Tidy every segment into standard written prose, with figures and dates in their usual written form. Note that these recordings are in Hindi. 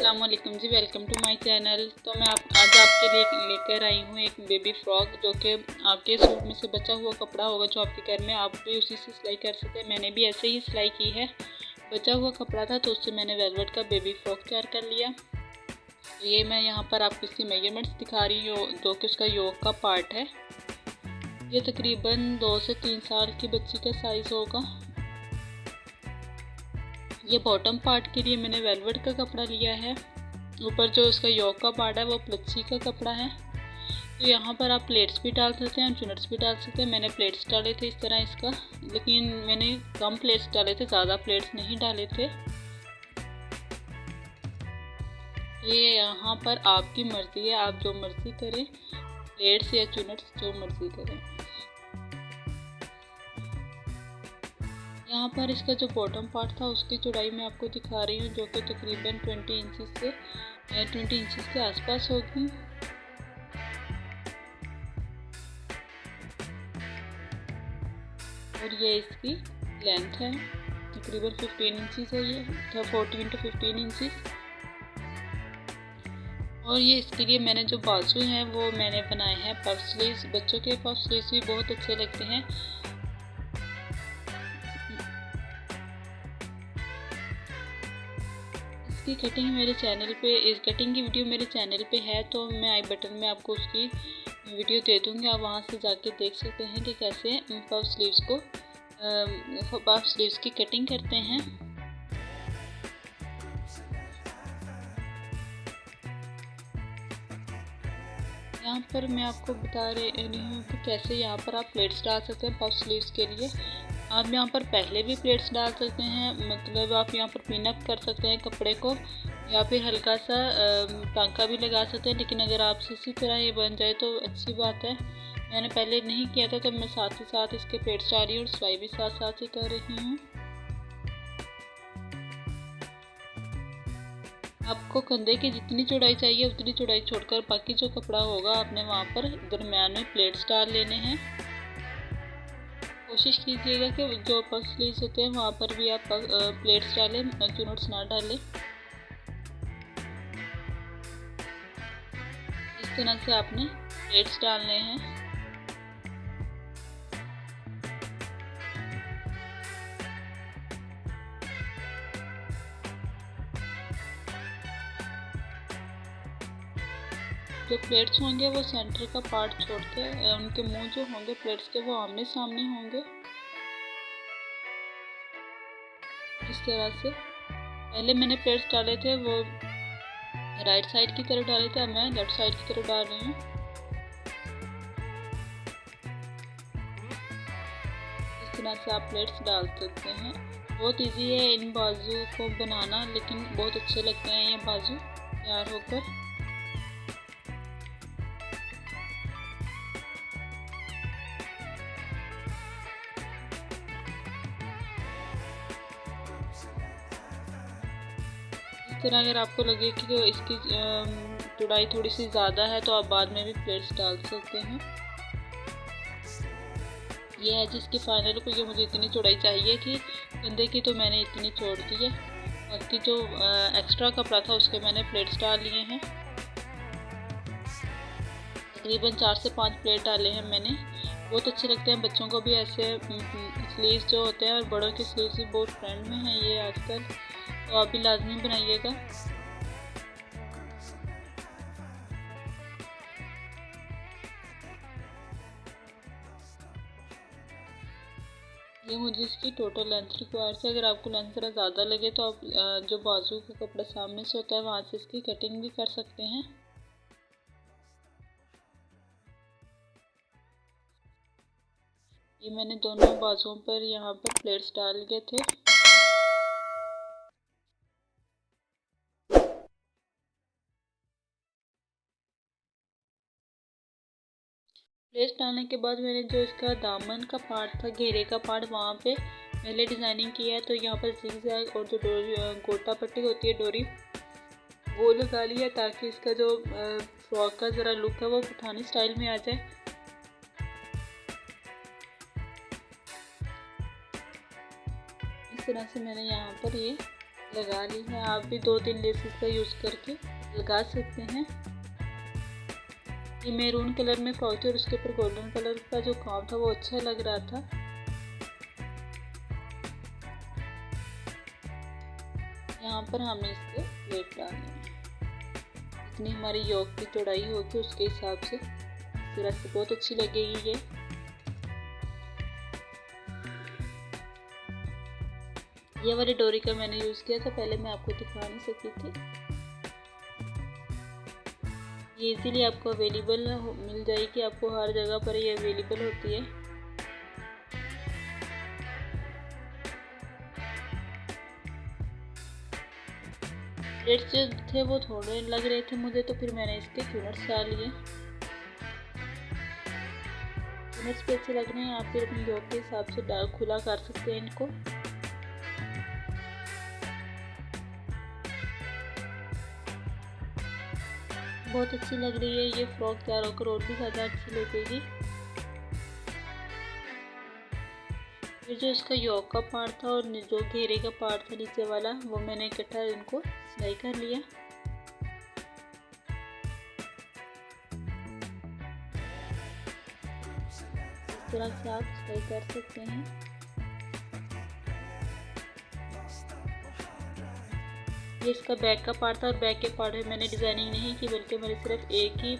अस्सलामुअलैकुम जी, वेलकम टू माय चैनल। तो मैं आज आपके लिए लेकर आई हूँ एक बेबी फ्रॉक, जो कि आपके सूट में से बचा हुआ कपड़ा होगा जो आपके घर में, आप भी उसी से सिलाई कर सकते हैं। मैंने भी ऐसे ही सिलाई की है, बचा हुआ कपड़ा था तो उससे मैंने वेलवेट का बेबी फ्रॉक तैयार कर लिया। तो ये मैं यहाँ पर आपको इसकी मेजरमेंट्स दिखा रही हूँ, जो कि उसका योक का पार्ट है। ये तकरीबन 2 से 3 साल की बच्ची का साइज़ होगा। ये बॉटम पार्ट के लिए मैंने वेलवेट का कपड़ा लिया है। ऊपर जो उसका योक का पार्ट है वो प्लच्छी का कपड़ा है। तो यहाँ पर आप प्लेट्स भी डाल सकते हैं, चुनट्स भी डाल सकते हैं। मैंने प्लेट्स डाले थे इस तरह इसका, लेकिन मैंने कम प्लेट्स डाले थे, ज़्यादा प्लेट्स नहीं डाले थे। ये यहाँ पर आपकी मर्ज़ी है, आप जो मर्ज़ी करें, प्लेट्स या चुनट्स जो मर्ज़ी करें। यहाँ पर इसका जो बॉटम पार्ट था उसकी चौड़ाई मैं आपको दिखा रही हूँ, जो कि तकरीबन 20 इंचेस के आसपास होगी। और ये इसकी लेंथ है, तकरीबन 15 इंचेस है। ये 14 to 15 इंचेस। और ये इसके लिए मैंने जो बाजू हैं वो मैंने बनाए हैं पफ स्लीव्स। बच्चों के पफ स्लीव्स भी बहुत अच्छे लगते हैं। इसकी कटिंग मेरे चैनल पे, इस कटिंग की वीडियो मेरे चैनल पे है, तो मैं आई बटन में आपको उसकी वीडियो दे दूँगी। आप वहाँ से जाके देख सकते हैं कि कैसे पफ स्लीव्स की कटिंग करते हैं। यहाँ पर मैं आपको बता रही हूँ कि कैसे यहाँ पर आप प्लेट्स डाल सकते हैं पफ स्लीव्स के लिए। आप यहाँ पर पहले भी प्लेट्स डाल सकते हैं, मतलब आप यहाँ पर पिन अप कर सकते हैं कपड़े को, या फिर हल्का सा टांका भी लगा सकते हैं। लेकिन अगर आपसे इसी तरह ये बन जाए तो अच्छी बात है। मैंने पहले नहीं किया था, तो मैं साथ ही साथ इसके प्लेट्स डाल रही हूँ और सिलाई भी साथ साथ ही कर रही हूँ। आपको कंधे की जितनी चौड़ाई चाहिए उतनी चौड़ाई छोड़कर बाकी जो कपड़ा होगा आपने वहाँ पर दरम्यान में प्लेट्स डाल लेने हैं। कोशिश कीजिएगा कि जो पफ स्लीव्स होते हैं वहाँ पर भी आप प्लेट्स डालें, चुनट्स ना डालें। इस तरह से आपने प्लेट्स डालने हैं। जो प्लेट्स होंगे वो सेंटर का पार्ट छोड़ के, उनके मुंह जो होंगे प्लेट्स के वो आमने सामने होंगे। इस तरह से पहले मैंने प्लेट्स डाले थे वो राइट साइड की तरफ डाले थे, अब मैं लेफ्ट साइड की तरफ डाल रही हूँ। इस तरह से आप प्लेट्स डाल सकते हैं। बहुत इजी है इन बाजू को बनाना, लेकिन बहुत अच्छे लगते हैं ये बाजू तैयार होकर। इस तरह अगर आपको लगे कि इसकी चौड़ाई थोड़ी सी ज़्यादा है तो आप बाद में भी प्लेट्स डाल सकते हैं। ये है जिसकी फाइनल को, ये मुझे इतनी चौड़ाई चाहिए थी कंधे की, तो मैंने इतनी छोड़ दी है। बाकी जो एक्स्ट्रा कपड़ा था उसके मैंने प्लेट्स डाल लिए हैं। तकरीबन 4 से 5 प्लेट डाले हैं मैंने। बहुत अच्छे लगते हैं बच्चों को भी ऐसे स्लीव्स जो होते हैं, और बड़ों के स्लीव्स भी बहुत ट्रेंड में हैं ये आजकल, तो आप भी लाजमी बनाइएगा। ये मुझे इसकी टोटल लेंथ रिक्वायर्ड है। अगर आपको लेंथ ज़रा ज़्यादा लगे तो आप जो बाजू का कपड़ा सामने से होता है वहाँ से इसकी कटिंग भी कर सकते हैं। ये मैंने दोनों बाजुओं पर यहाँ पर प्लेट्स डाल लिए थे। प्लेट्स डालने के बाद मैंने जो इसका दामन का पार्ट था, घेरे का पार्ट, वहाँ पे पहले डिज़ाइनिंग किया है। तो यहाँ पर जिगजैग और जो डोरी गोटा पट्टी होती है डोरी, वो लगा लिया ताकि इसका जो फ्रॉक का ज़रा लुक है वो पठानी स्टाइल में आ जाए। इस तरह से मैंने यहाँ पर ये लगा ली है। आप भी 2-3 लेसेस का यूज़ करके लगा सकते हैं। ये मैरून कलर में फ्रॉक थी और उसके ऊपर गोल्डन कलर का जो काम था वो अच्छा लग रहा था। यहाँ पर हमें इसके प्लेट डालनी है। जितनी हमारी योक की चौड़ाई होगी उसके हिसाब से इस तरह से बहुत अच्छी लगेगी ये वाली डोरी का मैंने यूज़ किया था, पहले मैं आपको दिखा नहीं सकी थी। ये इजीली आपको अवेलेबल मिल जाएगी, आपको हर जगह पर ये अवेलेबल होती है। रेट्स जो थे वो थोड़े लग रहे थे मुझे, तो फिर मैंने इसके चूनट्स डाल लिए। चूनट्स पे अच्छे लग रहे हैं, आप फिर अपनी योक के हिसाब से खुला कर सकते हैं इनको। बहुत अच्छी लग रही है ये फ्रॉक, तैयार होकर और भी ज़्यादा अच्छी लगेगी। फिर जो इसका योक का पार्ट था और जो घेरे का पार्ट था नीचे वाला, वो मैंने इकट्ठा इनको सिलाई कर लिया। इस तरह से आप सिलाई कर सकते हैं। ये इसका बैक का पार्ट था और बैक के पार्ट में मैंने डिजाइनिंग नहीं की, बल्कि मैंने सिर्फ एक ही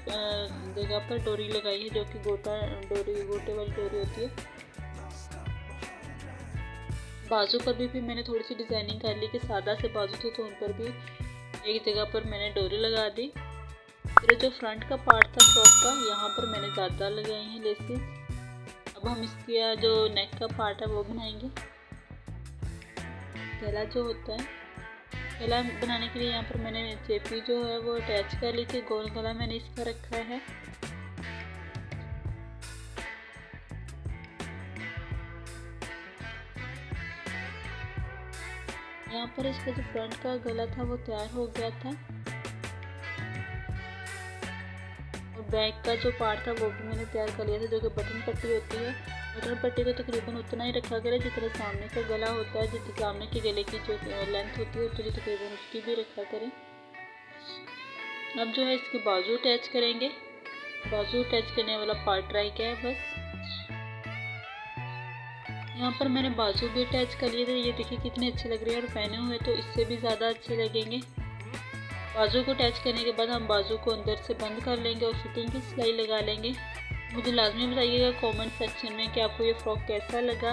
जगह पर डोरी लगाई है, जो कि गोटे वाली डोरी होती है। बाजू पर भी मैंने थोड़ी सी डिजाइनिंग कर ली कि सादा से बाजू थे तो उन पर भी एक जगह पर मैंने डोरी लगा दी। फिर जो फ्रंट का पार्ट था फ्रॉक का, यहाँ पर मैंने ज़्यादा लगाई हैं लेसेस। अब हम इसका जो नेक का पार्ट है वो बनाएंगे। गला जो होता है, गला बनाने के लिए यहाँ पर मैंने चेपी जो है वो अटैच कर ली थी। गोल गला मैंने इसका रखा है। यहाँ पर इसका जो फ्रंट का गला था वो तैयार हो गया था और बैक का जो पार्ट था वो भी मैंने तैयार कर लिया था, जो कि बटन पट्टी होती है। बटन पट्टी को तकरीबन उतना ही रखा करें जितना सामने का गला होता है, जितने सामने के गले की जो लेंथ होती है उतनी तकरीबन उसकी भी रखा करें। अब जो है इसके बाजू अटैच करेंगे। बाजू अटैच करने वाला पार्ट रह गया है बस। यहाँ पर मैंने बाजू भी अटैच कर लिए थे। ये देखिए कितने अच्छे लग रहे हैं और पहने हुए तो इससे भी ज़्यादा अच्छे लगेंगे। बाजू को अटैच करने के बाद हम बाजू को अंदर से बंद कर लेंगे और फिटिंग की सिलाई लगा लेंगे। मुझे लाजमी बताइएगा कमेंट सेक्शन में कि आपको ये फ्रॉक कैसा लगा।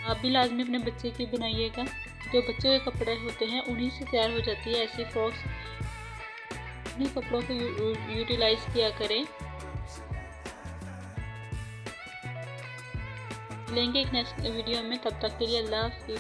आप भी लाजमी अपने बच्चे की बनाइएगा। जो बच्चों के कपड़े होते हैं उन्हीं से तैयार हो जाती है ऐसी फ्रॉक्स। उन्हीं कपड़ों को यूटिलाइज किया करें। मिलेंगे एक नेक्स्ट वीडियो में, तब तक के लिए अल्लाह हाफ़िज़।